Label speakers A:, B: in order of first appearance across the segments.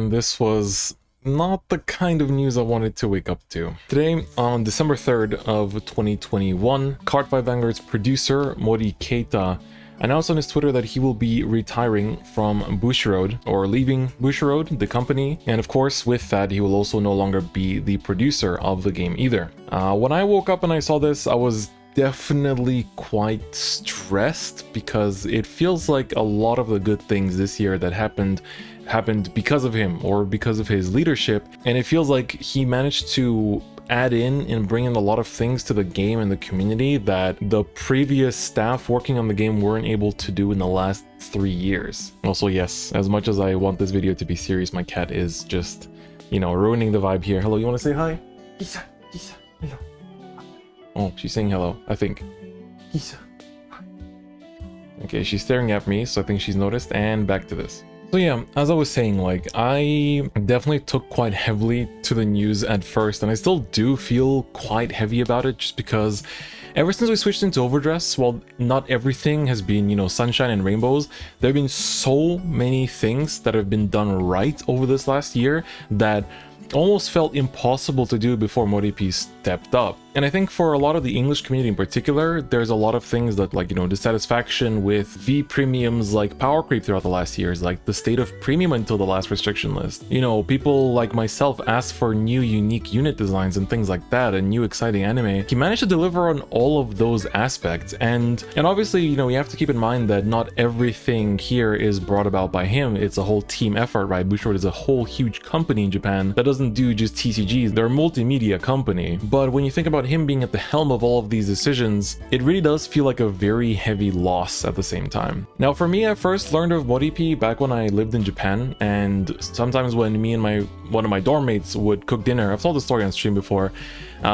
A: and this was not the kind of news I wanted to wake up to. Today, on December 3rd of 2021, Cardfight Vanguard's producer, Keita, announced on his Twitter that he will be retiring from Bushiroad, or leaving Bushiroad, the company, and of course, with that, he will also no longer be the producer of the game either. When I woke up and I saw this, I was definitely quite stressed because it feels like a lot of the good things this year that happened because of him or because of his leadership, and it feels like he managed to add in and bring in a lot of things to the game and the community that the previous staff working on the game weren't able to do in the last 3 years. Also, yes, as much as I want this video to be serious, my cat is just, you know, ruining the vibe here. Hello, you want to say hi? Isa, hello. Oh, she's saying hello, I think. Isa. Okay, she's staring at me, so I think she's noticed, and back to this. So yeah, as I was saying, like, I definitely took quite heavily to the news at first, and I still do feel quite heavy about it just because ever since we switched into Overdress, while not everything has been, you know, sunshine and rainbows, there have been so many things that have been done right over this last year that almost felt impossible to do before Moripi stepped up. And I think for a lot of the English community in particular, there's a lot of things that, like, you know, dissatisfaction with V premiums, like power creep throughout the last years, like the state of premium until the last restriction list. You know, people like myself asked for new unique unit designs and things like that, and new exciting anime. He managed to deliver on all of those aspects, and obviously, you know, we have to keep in mind that not everything here is brought about by him. It's a whole team effort, right? Bushiroad is a whole huge company in Japan that doesn't do just TCGs. They're a multimedia company. But when you think about him being at the helm of all of these decisions, it really does feel like a very heavy loss at the same time. Now, for me, I first learned of Moripi back when I lived in Japan, and sometimes when me and one of my dorm mates would cook dinner, I've told the story on stream before,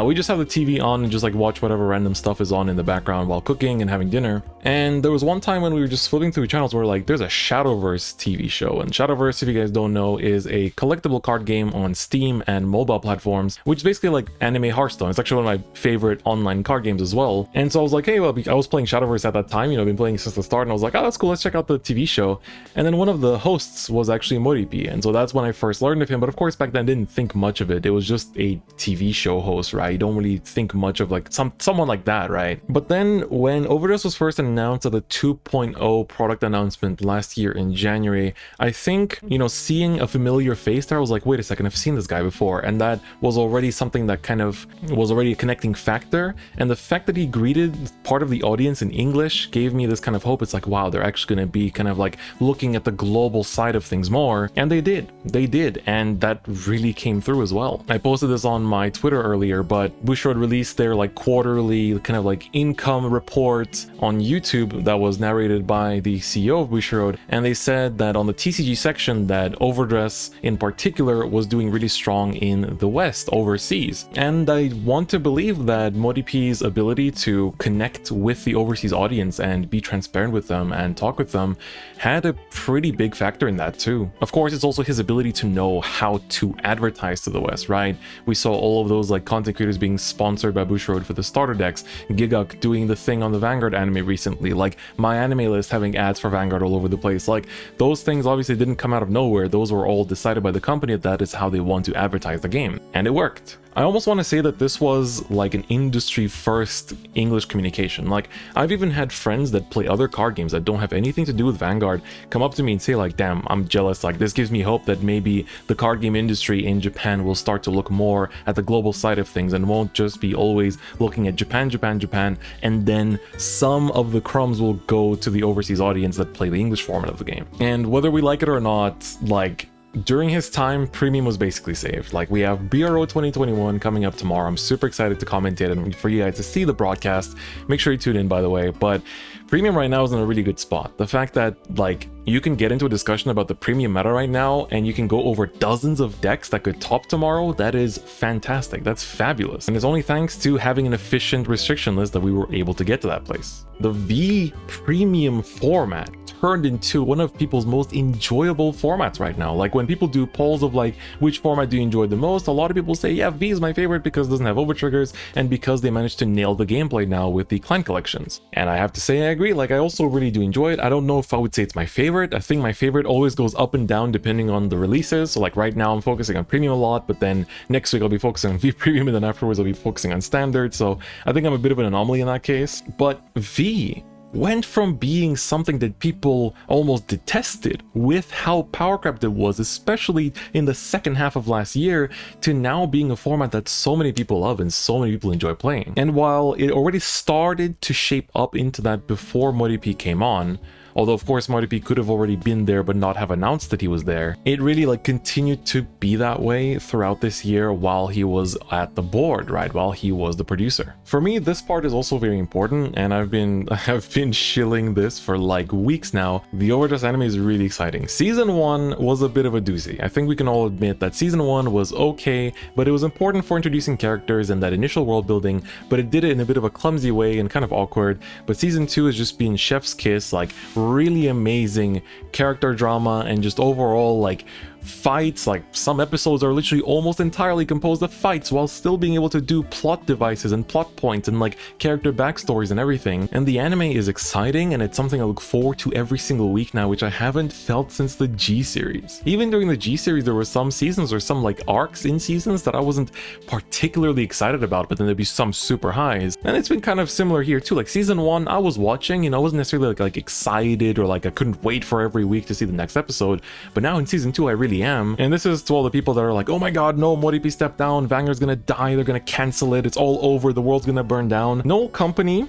A: we just have the TV on and just like watch whatever random stuff is on in the background while cooking and having dinner. And there was one time when we were just flipping through channels where, like, there's a Shadowverse TV show, and Shadowverse, if you guys don't know, is a collectible card game on Steam and mobile platforms, which is basically like anime Hearthstone. It's actually one of my favorite online card games as well. And so I was like, hey, well, I was playing Shadowverse at that time, you know, I've been playing since the start, and I was like, oh, that's cool, let's check out the TV show. And then one of the hosts was actually Moripi, and so that's when I first learned of him. But of course, back then I didn't think much of it. It was just a TV show host, right? You don't really think much of like someone like that, right? But then when Overdress was first announced at the 2.0 product announcement last year in January, I think, you know, seeing a familiar face there, I was like, wait a second, I've seen this guy before. And that was already something that kind of was already a connecting factor. And the fact that he greeted part of the audience in English gave me this kind of hope. It's like, wow, they're actually going to be kind of like looking at the global side of things more. And they did. And that really came through as well. I posted this on my Twitter earlier, but Bushiroad released their like quarterly kind of like income report on YouTube that was narrated by the CEO of Bushiroad, and they said that on the TCG section that Overdress in particular was doing really strong in the West, overseas. And I want to believe that Moripi's ability to connect with the overseas audience and be transparent with them and talk with them had a pretty big factor in that too. Of course, it's also his ability to know how to advertise to the West, right? We saw all of those like content creators being sponsored by Bushiroad for the starter decks, Giguk doing the thing on the Vanguard anime recently, like my anime list having ads for Vanguard all over the place. Like, those things obviously didn't come out of nowhere. Those were all decided by the company that is how they want to advertise the game, and it worked. I almost want to say that this was like an industry first English communication. Like, I've even had friends that play other card games that don't have anything to do with Vanguard come up to me and say like, damn, I'm jealous. Like, this gives me hope that maybe the card game industry in Japan will start to look more at the global side of things and won't just be always looking at Japan, and then some of the crumbs will go to the overseas audience that play the English format of the game. And whether we like it or not, like, during his time, premium was basically saved. Like, we have BRO 2021 coming up tomorrow. I'm super excited to commentate and for you guys to see the broadcast. Make sure you tune in, by the way. But premium right now is in a really good spot. The fact that, like, you can get into a discussion about the premium meta right now and you can go over dozens of decks that could top tomorrow, that is fantastic. That's fabulous. And it's only thanks to having an efficient restriction list that we were able to get to that place. The V premium format turned into one of people's most enjoyable formats right now. Like, when people do polls of like, which format do you enjoy the most, a lot of people say, yeah, V is my favorite because it doesn't have over triggers and because they managed to nail the gameplay now with the clan collections. And I have to say I agree agree, like I also really do enjoy it. I don't know if I would say it's my favorite. I think my favorite always goes up and down depending on the releases. So like right now I'm focusing on premium a lot, but then next week I'll be focusing on V premium, and then afterwards I'll be focusing on standard. So I think I'm a bit of an anomaly in that case. But V went from being something that people almost detested with how power crept it was, especially in the second half of last year, to now being a format that so many people love and so many people enjoy playing. And while it already started to shape up into that before MoriP came on, although of course Moripi could have already been there but not have announced that he was there, it really like continued to be that way throughout this year while he was at the board, right? While he was the producer. For me, this part is also very important, and I've been shilling this for like weeks now. The Overdress anime is really exciting. Season 1 was a bit of a doozy. I think we can all admit that Season 1 was okay, but it was important for introducing characters and that initial world building, but it did it in a bit of a clumsy way and kind of awkward. But Season 2 has just been chef's kiss, like really amazing character drama and just overall like fights. Like some episodes are literally almost entirely composed of fights while still being able to do plot devices and plot points and like character backstories and everything. And the anime is exciting, and it's something I look forward to every single week now, which I haven't felt since the G series. Even during the G series there were some seasons or some like arcs in seasons that I wasn't particularly excited about, but then there'd be some super highs. And it's been kind of similar here too. Like Season 1 I was watching, you know, I wasn't necessarily like excited or like I couldn't wait for every week to see the next episode, but now in Season 2 I really am. And this is to all the people that are like, oh my god, no, MoriP stepped down, Vanguard's gonna die, they're gonna cancel it, it's all over, the world's gonna burn down. No company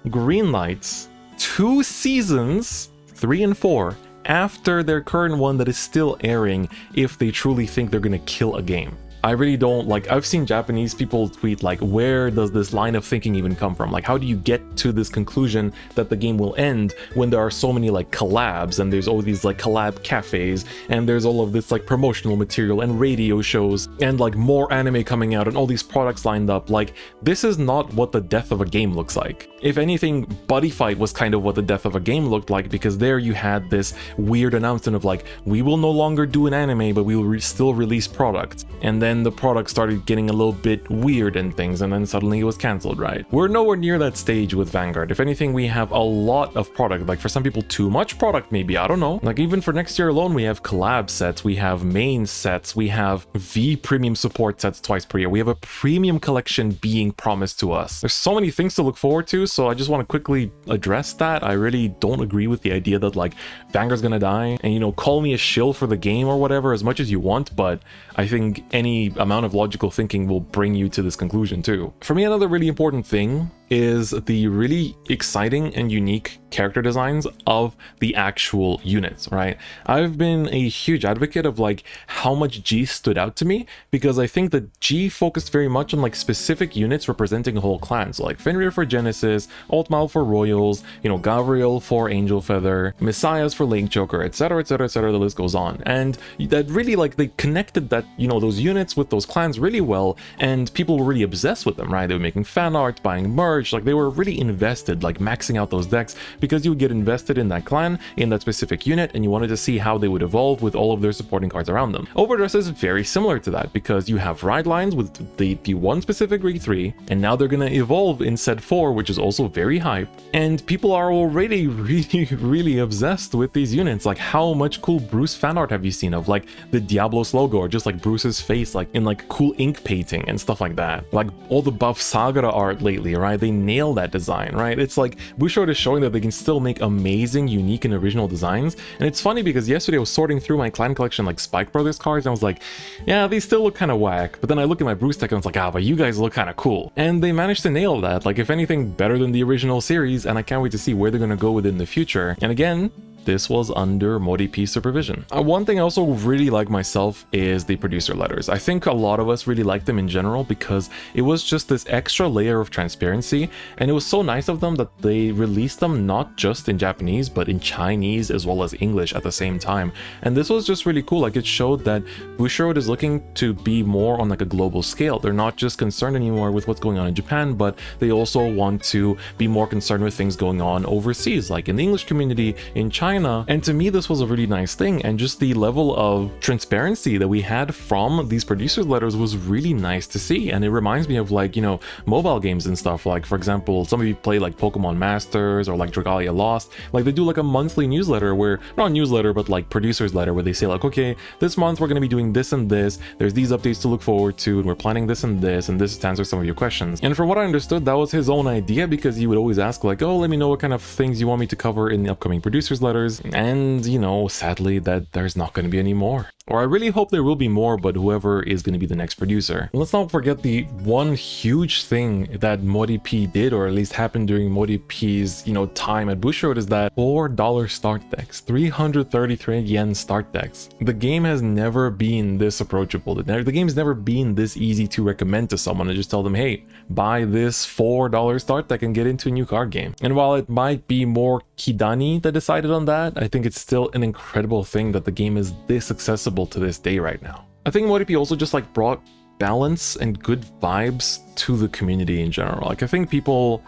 A: greenlights 2 seasons, 3 and 4, after their current one that is still airing if they truly think they're gonna kill a game. I really don't, like, I've seen Japanese people tweet like, where does this line of thinking even come from? Like, how do you get to this conclusion that the game will end when there are so many like collabs, and there's all these like collab cafes, and there's all of this like promotional material and radio shows and like more anime coming out and all these products lined up? Like, this is not what the death of a game looks like. If anything, Buddy Fight was kind of what the death of a game looked like, because there you had this weird announcement of like, we will no longer do an anime, but we will still release products. And then the product started getting a little bit weird and things, and then suddenly it was cancelled, right? We're nowhere near that stage with Vanguard. If anything, we have a lot of product. Like for some people, too much product maybe, I don't know. Like even for next year alone, we have collab sets, we have main sets, we have V premium support sets twice per year, we have a premium collection being promised to us. There's so many things to look forward to, so I just want to quickly address that. I really don't agree with the idea that like Vanguard's gonna die, and you know, call me a shill for the game or whatever as much as you want, but I think any amount of logical thinking will bring you to this conclusion too. For me, another really important thing is the really exciting and unique character designs of the actual units, right? I've been a huge advocate of like how much G stood out to me, because I think that G focused very much on like specific units representing whole clans, so like Fenrir for Genesis, Altmal for Royals, you know, Gavriel for Angel Feather, Messiahs for Link Joker, etc, etc, etc, the list goes on. And that really, like, they connected that, you know, those units with those clans really well, and people were really obsessed with them, right? They were making fan art, buying merch, like they were really invested, like maxing out those decks, because you would get invested in that clan, in that specific unit, and you wanted to see how they would evolve with all of their supporting cards around them. Overdress is very similar to that, because you have ride lines with the one specific Rig 3, and now they're gonna evolve in set 4, which is also very hype, and people are already really obsessed with these units. Like, how much cool Bruce fan art have you seen of like the Diablos logo, or just like Bruce's face like in like cool ink painting and stuff like that? Like all the buff Sagara art lately, right? They nail that design, right? It's like Bushiroad is showing that they can still make amazing, unique, and original designs. And it's funny because yesterday I was sorting through my clan collection, like Spike Brothers cards, and I was like, yeah, these still look kind of whack. But then I look at my Bruce deck and it's like, ah, but you guys look kind of cool. And they managed to nail that. Like, if anything, better than the original series, and I can't wait to see where they're going to go with it in the future. And again, this was under MoriP supervision. One thing I also really like myself is the producer letters. I think a lot of us really like them in general because it was just this extra layer of transparency, and it was so nice of them that they released them not just in Japanese but in Chinese as well as English at the same time. And this was just really cool. Like, it showed that Bushiroad is looking to be more on like a global scale. They're not just concerned anymore with what's going on in Japan, but they also want to be more concerned with things going on overseas, like in the English community, in China, China. And to me, this was a really nice thing. And just the level of transparency that we had from these producers' letters was really nice to see. And it reminds me of like, you know, mobile games and stuff. Like, for example, some of you play like Pokemon Masters or like Dragalia Lost. Like, they do like a monthly newsletter where, not a newsletter, but like producers' letter where they say like, okay, this month we're going to be doing this and this. There's these updates to look forward to, and we're planning this and this is to answer some of your questions. And from what I understood, that was his own idea, because he would always ask like, oh, let me know what kind of things you want me to cover in the upcoming producers' letters. And, you know, sadly that there's not going to be any more. Or I really hope there will be more, but whoever is going to be the next producer. Let's not forget the one huge thing that MoriP did, or at least happened during MoriP's, you know, time at Bushiroad, is that $4 start decks, 333 yen start decks. The game has never been this approachable. The game's never been this easy to recommend to someone and just tell them, hey, buy this $4 start deck and get into a new card game. And while it might be more Kidani that decided on that, I think it's still an incredible thing that the game is this accessible to this day right now. I think MoriP also just like brought balance and good vibes to the community in general. Like, I think people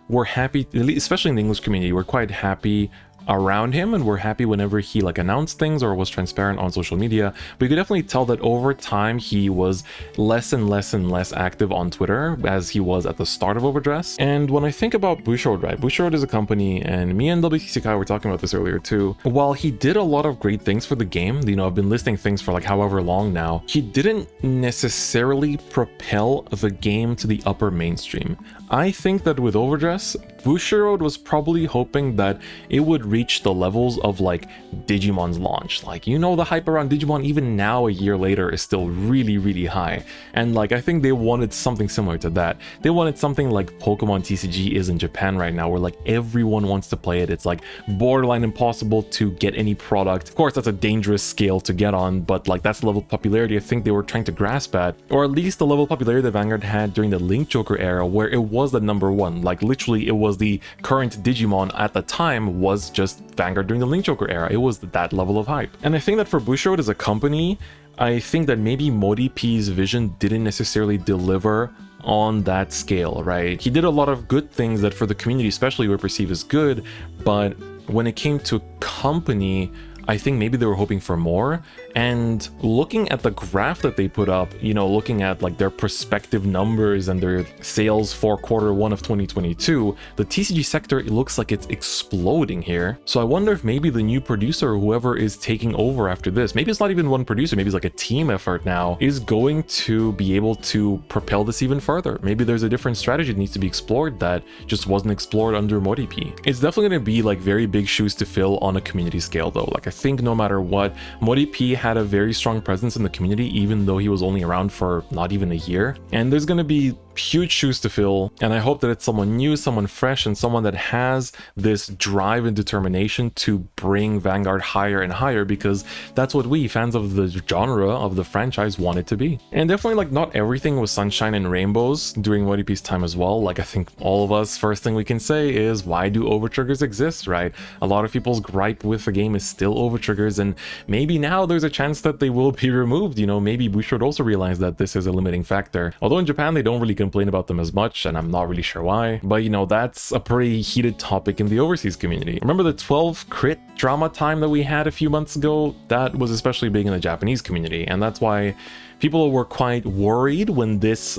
A: were happy, especially in the English community, were quite happy around him, and were happy whenever he like announced things or was transparent on social media. But you could definitely tell that over time he was less and less and less active on Twitter as he was at the start of Overdress. And when I think about Bushiroad, right, Bushiroad is a company, and me and WTC Kai were talking about this earlier too. While he did a lot of great things for the game, you know, I've been listing things for like however long now, he didn't necessarily propel the game to the upper mainstream. I think that with Overdress, Bushiroad was probably hoping that it would reach the levels of like Digimon's launch. Like, you know, the hype around Digimon even now a year later is still really, really high. And like, I think they wanted something similar to that. They wanted something like Pokemon TCG is in Japan right now, where like everyone wants to play it. It's like borderline impossible to get any product. Of course, that's a dangerous scale to get on, but like that's the level of popularity I think they were trying to grasp at, or at least the level of popularity that Vanguard had during the Link Joker era, where it was the #1. Like literally, it was the current Digimon at the time was just Vanguard during the Link Joker era. It was that level of hype. And I think that for Bushiroad as a company, I think that maybe MoriP's vision didn't necessarily deliver on that scale, right? He did a lot of good things that for the community especially were perceived as good, but when it came to company, I think maybe they were hoping for more. And looking at the graph that they put up, you know, looking at like their prospective numbers and their sales for Q1 of 2022, the TCG sector, it looks like it's exploding here. So I wonder if maybe the new producer, whoever is taking over after this, maybe it's not even one producer, maybe it's like a team effort now, is going to be able to propel this even further. Maybe there's a different strategy that needs to be explored that just wasn't explored under MoriP. It's definitely going to be like very big shoes to fill on a community scale though. Like I think no matter what, MoriP had a very strong presence in the community, even though he was only around for not even a year. And there's going to be huge shoes to fill, and I hope that it's someone new, someone fresh, and someone that has this drive and determination to bring Vanguard higher and higher, because that's what we, fans of the genre, of the franchise, want it to be. And definitely, like, not everything was sunshine and rainbows during MoriP's time as well. Like, I think all of us, first thing we can say is, why do overtriggers exist, right? A lot of people's gripe with the game is still overtriggers, and maybe now there's a chance that they will be removed. You know, maybe Bushiroad also realized that this is a limiting factor. Although in Japan, they don't really complain about them as much, and I'm not really sure why. But, you know, that's a pretty heated topic in the overseas community. Remember the 12 crit drama time that we had a few months ago? That was especially big in the Japanese community, and that's why people were quite worried when this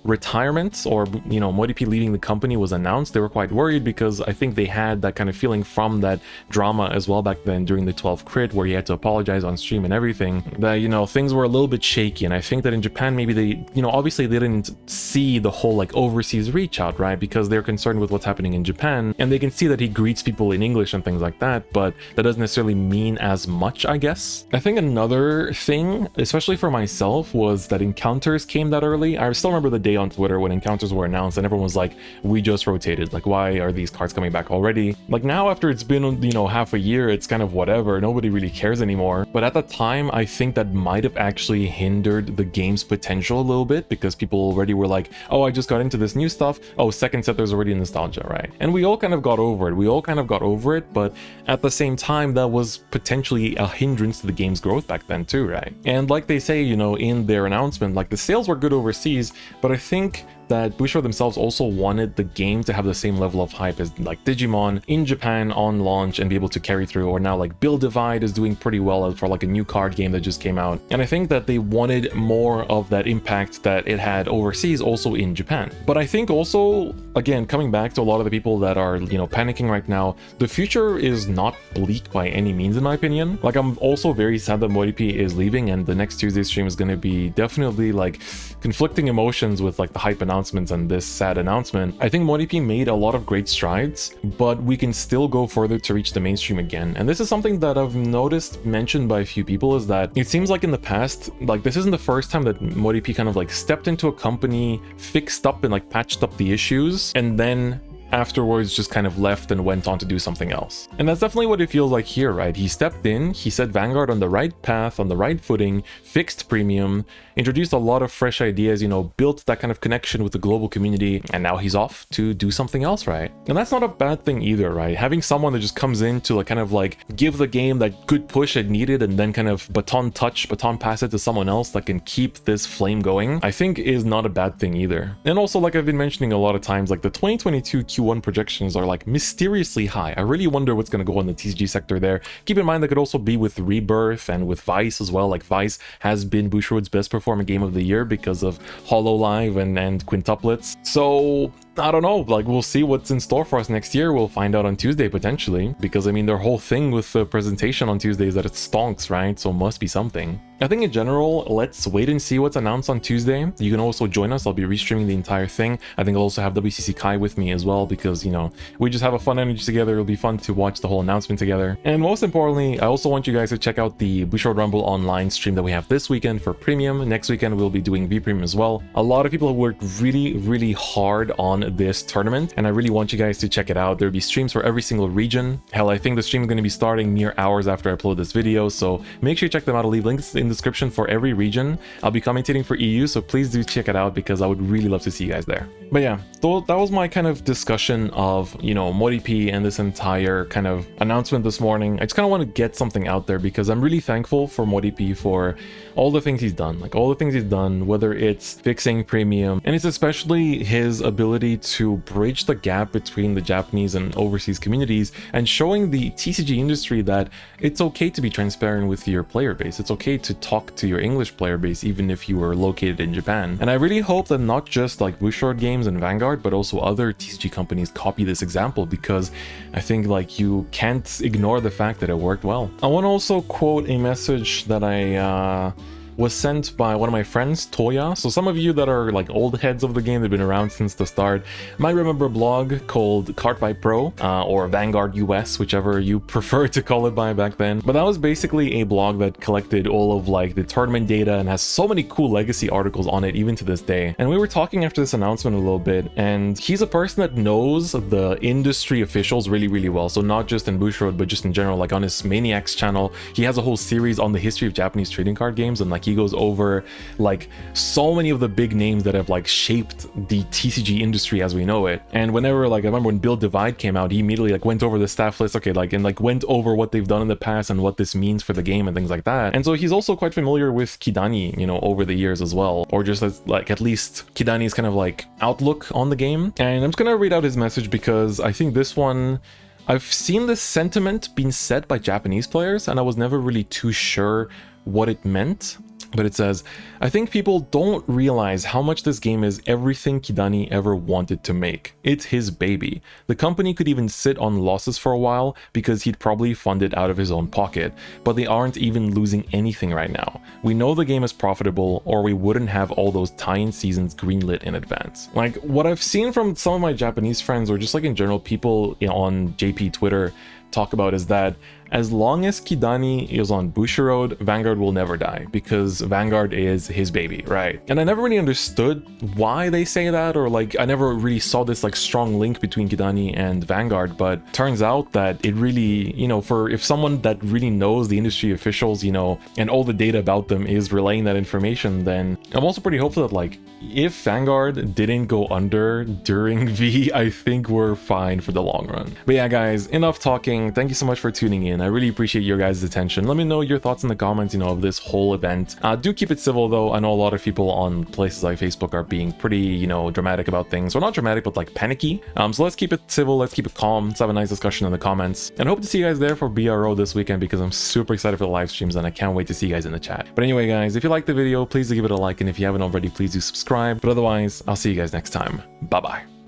A: retirement, or, you know, MoriP leaving the company was announced. They were quite worried because I think they had that kind of feeling from that drama as well back then during the 12 crit, where he had to apologize on stream and everything, that, you know, things were a little bit shaky. And I think that in Japan, maybe they, you know, obviously they didn't see the whole like overseas reach out, right? Because they're concerned with what's happening in Japan, and they can see that he greets people in English and things like that, but that doesn't necessarily mean as much, I guess. I think another thing, especially for myself, was that encounters came that early. I still remember the day on Twitter when encounters were announced and everyone was like, we just rotated, like, why are these cards coming back already? Like, now after it's been, you know, half a year, it's kind of whatever, nobody really cares anymore. But at the time, I think that might have actually hindered the game's potential a little bit, because people already were like, oh, I just got into this new stuff, oh, second set, there's already nostalgia, right? And we all kind of got over it, but at the same time, that was potentially a hindrance to the game's growth back then too, right? And like they say, you know, in their announcement, like, the sales were good overseas, but I think that Bushiroad themselves also wanted the game to have the same level of hype as like Digimon in Japan on launch and be able to carry through, or now like Build Divide is doing pretty well for like a new card game that just came out. And I think that they wanted more of that impact that it had overseas also in Japan. But I think also, again, coming back to a lot of the people that are, you know, panicking right now, the future is not bleak by any means in my opinion. Like, I'm also very sad that Moripi is leaving, and the next Tuesday stream is going to be definitely like conflicting emotions with like the hype announcements and this sad announcement. I think Moripi made a lot of great strides, but we can still go further to reach the mainstream again. And this is something that I've noticed mentioned by a few people, is that it seems like in the past, like this isn't the first time that Moripi kind of like stepped into a company, fixed up and like patched up the issues, and then afterwards just kind of left and went on to do something else. And that's definitely what it feels like here, right? He stepped in, he set Vanguard on the right path, on the right footing, fixed premium, introduced a lot of fresh ideas, you know, built that kind of connection with the global community, and now he's off to do something else, right? And that's not a bad thing either, right? Having someone that just comes in to like kind of like give the game that good push it needed and then kind of baton pass it to someone else that can keep this flame going, I think is not a bad thing either. And also, like I've been mentioning a lot of times, like the 2022 Q1 projections are like mysteriously high. I really wonder what's going to go on the TCG sector there. Keep in mind that could also be with Rebirth and with Vice as well. Like Vice has been Bushiroad's best performing game of the year because of HoloLive and quintuplets. So I don't know, like we'll see what's in store for us next year. We'll find out on Tuesday potentially, because I mean their whole thing with the presentation on Tuesday is that it stonks, right? So must be something. I think in general, let's wait and see what's announced on Tuesday. You can also join us. I'll be restreaming the entire thing. I think I'll also have WCC Kai with me as well, because, you know, we just have a fun energy together. It'll be fun to watch the whole announcement together. And most importantly, I also want you guys to check out the Bushiroad Rumble online stream that we have this weekend for Premium. Next weekend, we'll be doing V Premium as well. A lot of people have worked really hard on this tournament, and I really want you guys to check it out. There'll be streams for every single region. Hell, I think the stream is going to be starting mere hours after I upload this video, so make sure you check them out. I'll leave links in the description for every region. I'll be commentating for EU, so please do check it out because I would really love to see you guys there. But yeah, that was my kind of discussion of, you know, MoriP and this entire kind of announcement this morning. I just kind of want to get something out there because I'm really thankful for MoriP for all the things he's done, like all the things he's done, whether it's fixing Premium, and it's especially his ability to bridge the gap between the Japanese and overseas communities and showing the TCG industry that it's okay to be transparent with your player base. It's okay to talk to your English player base even if you are located in Japan. And I really hope that not just like Bushiroad Games and Vanguard, but also other TCG companies copy this example, because I think like you can't ignore the fact that it worked well. I want to also quote a message that I was sent by one of my friends, Toya. So some of you that are like old heads of the game, they've been around since the start, might remember a blog called Cardfight Pro or Vanguard US, whichever you prefer to call it by back then. But that was basically a blog that collected all of like the tournament data and has so many cool legacy articles on it even to this day. And we were talking after this announcement a little bit, and he's a person that knows the industry officials really well. So not just in Bushiroad, but just in general, like on his Maniacs channel, he has a whole series on the history of Japanese trading card games, and like he goes over like so many of the big names that have like shaped the TCG industry as we know it. And whenever, like I remember when Build Divide came out, he immediately like went over the staff list, okay, like, and like went over what they've done in the past and what this means for the game and things like that. And so he's also quite familiar with Kidani, you know, over the years as well, or just as like at least Kidani's kind of like outlook on the game. And I'm just gonna read out his message because I think this one, I've seen this sentiment being said by Japanese players and I was never really too sure what it meant. But it says, I think people don't realize how much this game is everything Kidani ever wanted to make. It's his baby. The company could even sit on losses for a while because he'd probably fund it out of his own pocket, but they aren't even losing anything right now. We know the game is profitable or we wouldn't have all those tie-in seasons greenlit in advance. Like what I've seen from some of my Japanese friends or just like in general people on JP Twitter talk about is that as long as Kidani is on Bushiroad, Vanguard will never die because Vanguard is his baby, right? And I never really understood why they say that, or like I never really saw this like strong link between Kidani and Vanguard, but turns out that it really, you know, for if someone that really knows the industry officials, you know, and all the data about them is relaying that information, then I'm also pretty hopeful that like if Vanguard didn't go under during V, I think we're fine for the long run. But yeah, guys, enough talking. Thank you so much for tuning in. and I really appreciate your guys' attention. Let me know your thoughts in the comments, of this whole event. Do keep it civil though. I know a lot of people on places like Facebook are being pretty, dramatic about things. Or not dramatic, but like panicky. So let's keep it civil, let's keep it calm, let's have a nice discussion in the comments. And I hope to see you guys there for BRO this weekend because I'm super excited for the live streams and I can't wait to see you guys in the chat. But anyway guys, if you liked the video, please do give it a like, and if you haven't already, please do subscribe. But otherwise, I'll see you guys next time. Bye bye.